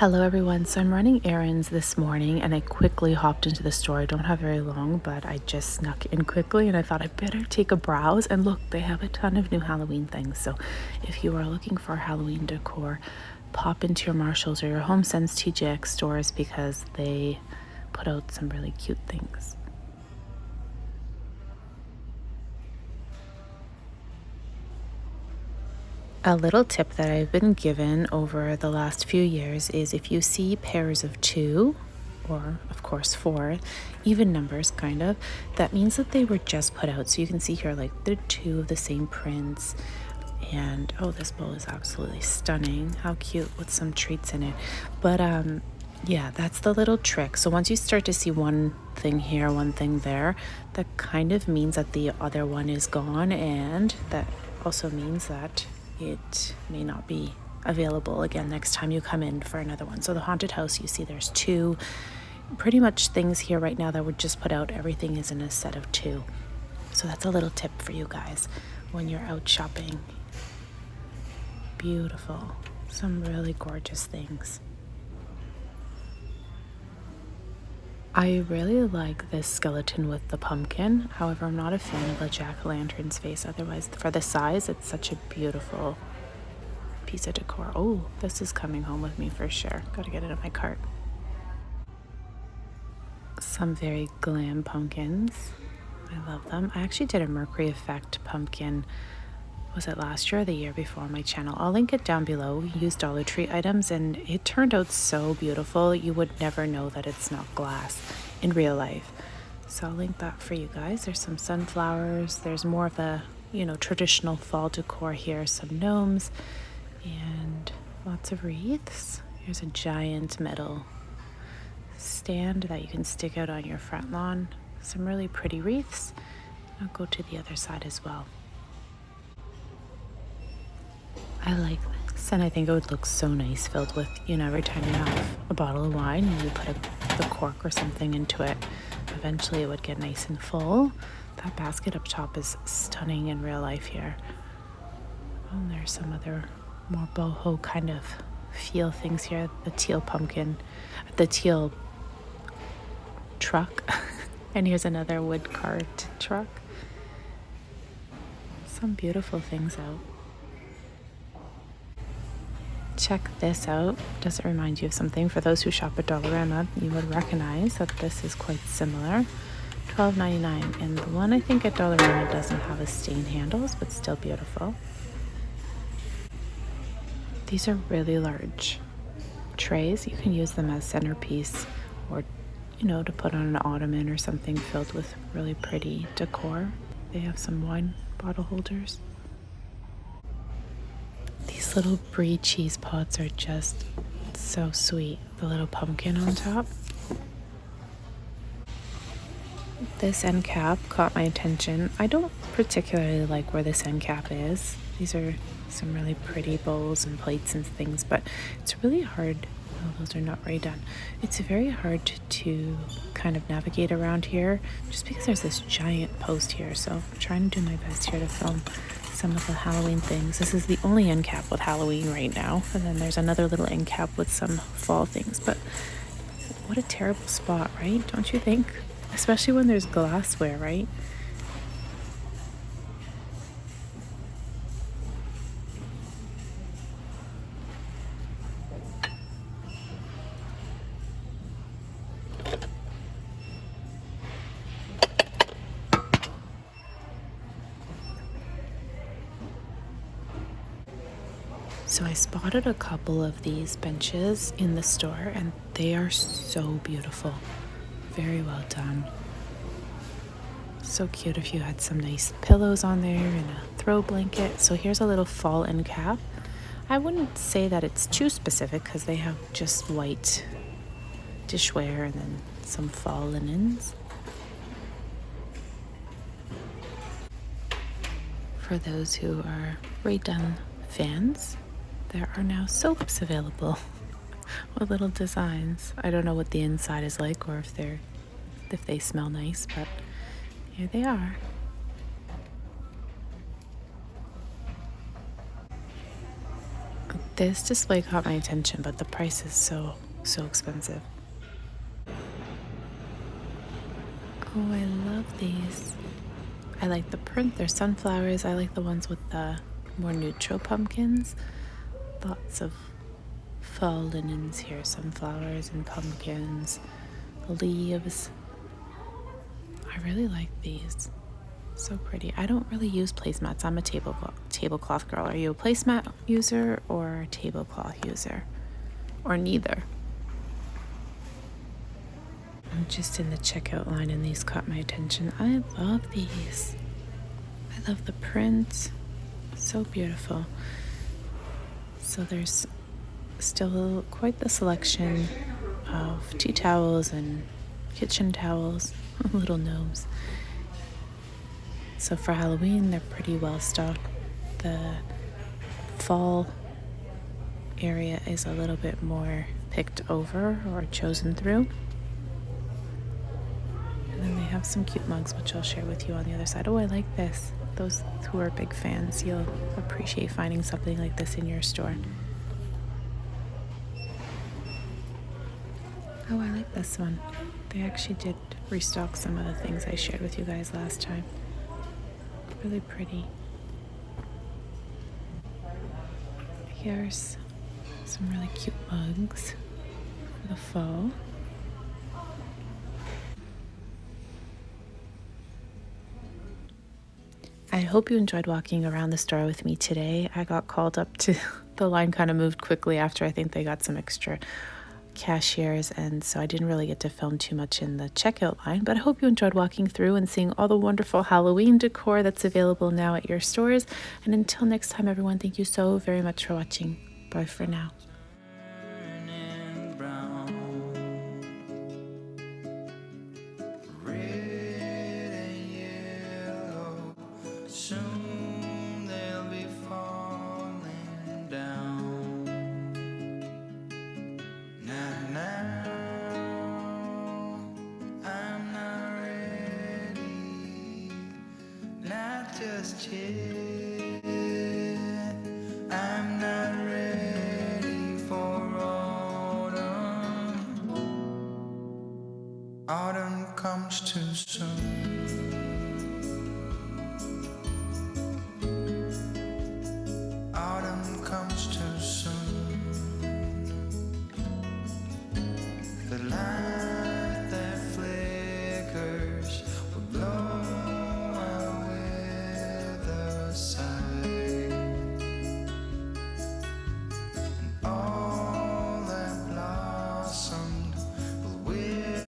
Hello everyone, so I'm running errands this morning and I quickly hopped into the store. I don't have very long, but I just snuck in quickly and I thought I'd better take a browse. And look, they have a ton of new Halloween things. So if you are looking for Halloween decor, pop into your Marshalls or your HOMESENSE TJX stores because they put out some really cute things. A little tip that I've been given over the last few years is if you see pairs of two, or of course four, even numbers kind of, that means that they were just put out. So you can see here, like they're two of the same prints. And oh, this bowl is absolutely stunning. How cute, with some treats in it. But yeah, that's the little trick. So once you start to see one thing here, one thing there, that kind of means that the other one is gone, and that also means that it may not be available again next time you come in for another one. So the haunted house, you see there's two pretty much things here right now that were just put out. Everything is in a set of two. So that's a little tip for you guys when you're out shopping. Beautiful. Some really gorgeous things. I really like this skeleton with the pumpkin. However, I'm not a fan of the jack-o'-lantern's face. Otherwise, for the size, it's such a beautiful piece of decor. Oh, this is coming home with me for sure. Gotta get it in my cart. Some very glam pumpkins. I love them. I actually did a Mercury effect pumpkin. Was it last year or the year before on my channel? I'll link it down below. We used Dollar Tree items and it turned out so beautiful. You would never know that it's not glass in real life. So I'll link that for you guys. There's some sunflowers. There's more of a, traditional fall decor here. Some gnomes and lots of wreaths. Here's a giant metal stand that you can stick out on your front lawn. Some really pretty wreaths. I'll go to the other side as well. I like this, and I think it would look so nice filled with, every time you have a bottle of wine and you put the cork or something into it, eventually it would get nice and full. That basket up top is stunning in real life here. Oh, and there's some other more boho kind of feel things here. The teal pumpkin, the teal truck, and here's another wood cart truck. Some beautiful things out. Check this out. Does it remind you of something? For those who shop at Dollarama, you would recognize that this is quite similar. $12.99, and the one I think at Dollarama doesn't have a stain handles, but still beautiful. These are really large trays. You can use them as centerpiece or, to put on an ottoman or something filled with really pretty decor. They have some wine bottle holders. These little brie cheese pots are just so sweet. The little pumpkin on top. This end cap caught my attention. I don't particularly like where this end cap is. These are some really pretty bowls and plates and things, but it's really hard. Oh, those are not redone. It's very hard to kind of navigate around here just because there's this giant post here. So I'm trying to do my best here to film some of the Halloween things. This is the only end cap with Halloween right now, and then there's another little end cap with some fall things. But what a terrible spot, right? Don't you think? Especially when there's glassware, right? So I spotted a couple of these benches in the store and they are so beautiful. Very well done. So cute if you had some nice pillows on there and a throw blanket. So here's a little fall end cap. I wouldn't say that it's too specific because they have just white dishware and then some fall linens. For those who are redone fans, there are now soaps available with little designs. I don't know what the inside is like or if they smell nice, but here they are. This display caught my attention, but the price is so expensive. Oh, I love these. I like the print. They're sunflowers. I like the ones with the more neutral pumpkins. Lots of fall linens here, sunflowers and pumpkins, leaves. I really like these. So pretty. I don't really use placemats. I'm a tablecloth girl. Are you a placemat user or a tablecloth user? Or neither? I'm just in the checkout line and these caught my attention. I love these. I love the print. So beautiful. So there's still quite the selection of tea towels and kitchen towels, little gnomes. So for Halloween, they're pretty well stocked. The fall area is a little bit more picked over or chosen through. And then they have some cute mugs, which I'll share with you on the other side. Oh, I like this. Those who are big fans, you'll appreciate finding something like this in your store. Oh, I like this one. They actually did restock some of the things I shared with you guys last time. Really pretty. Here's some really cute mugs for the fall. I hope you enjoyed walking around the store with me today. I got called up to the line, kind of moved quickly after I think they got some extra cashiers, and so I didn't really get to film too much in the checkout line, but I hope you enjoyed walking through and seeing all the wonderful Halloween decor that's available now at your stores. And until next time, everyone, thank you so very much for watching. Bye for now. Just yet, I'm not ready for autumn. Autumn comes too soon. Autumn comes too soon. The line